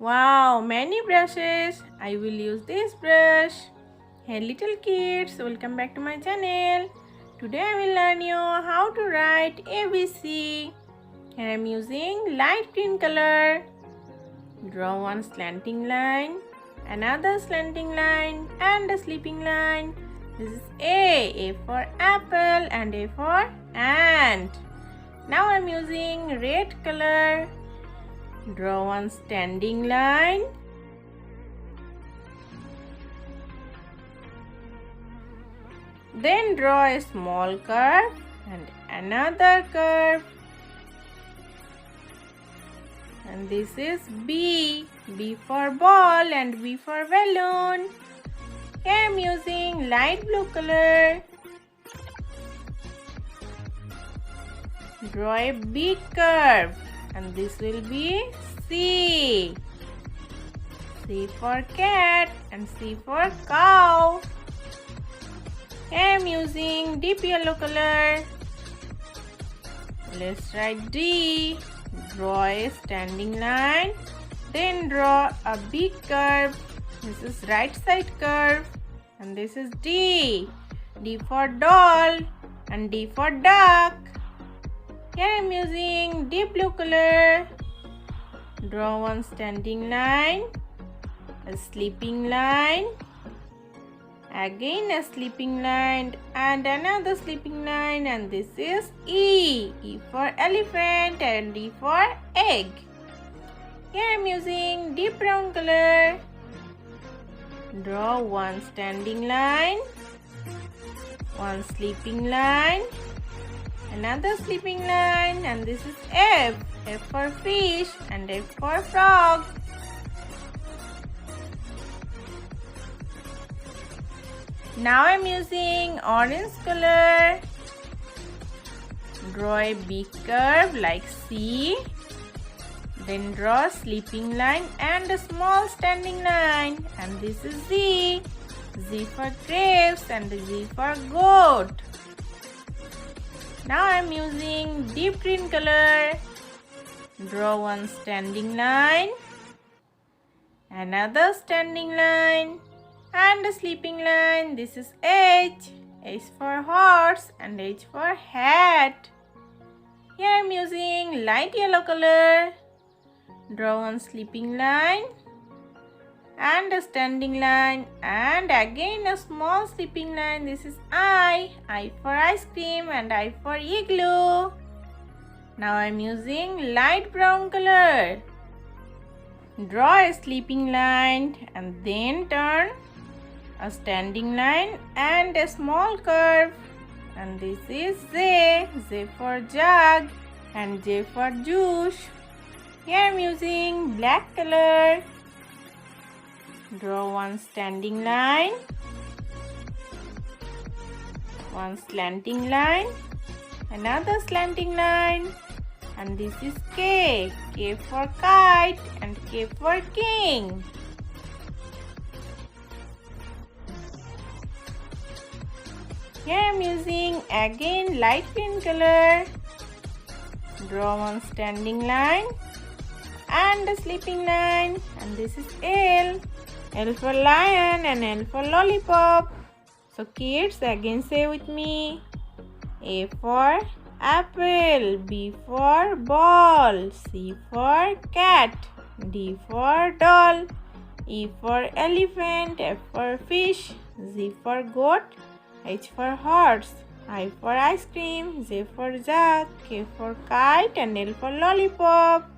Wow, many brushes. I will use this brush. Hey little kids, welcome back to my channel. Today I will learn you how to write ABC. Here I am using light green color. Draw one slanting line, another slanting line and a sleeping line. This is A for apple and A for ant. Now I am using red color. Draw one standing line, then draw a small curve and another curve, and this is B for ball and B for balloon. Here I am using light blue color. Draw a big curve and this will be C. C for cat and C for cow. Here I am using deep yellow color. Let's write D. Draw a standing line, then draw a big curve. This is right side curve and this is D. D for doll and D for duck. Here I am using deep blue color. Draw one standing line, a sleeping line, again a sleeping line and another sleeping line, and this is E. E for elephant and E for egg. Here I am using deep brown color. Draw one standing line, one sleeping line, another sleeping line, and this is F. F for fish and F for frog. Now I am using orange color. Draw a big curve like C. Then draw a sleeping line and a small standing line, and this is Z. Z for grapes and Z for goat. Now I am using deep green color. Draw one standing line, another standing line and a sleeping line. This is H. H for horse and H for hat. Here I am using light yellow color. Draw one sleeping line and a standing line and again a small sleeping line. This is I. I for ice cream and I for igloo. Now I am using light brown color. Draw a sleeping line and then turn a standing line and a small curve, and this is Z. Z for jug and J for juice. Here I am using black color. Draw one standing line, one slanting line, another slanting line, and this is K. K for kite and K for king. Here I am using again light green color. Draw one standing line and a sleeping line, and this is L. L for lion and L for lollipop. So kids, again say with me. A for apple, B for ball, C for cat, D for doll, E for elephant, F for fish, Z for goat, H for horse, I for ice cream, J for jug, K for kite and L for lollipop.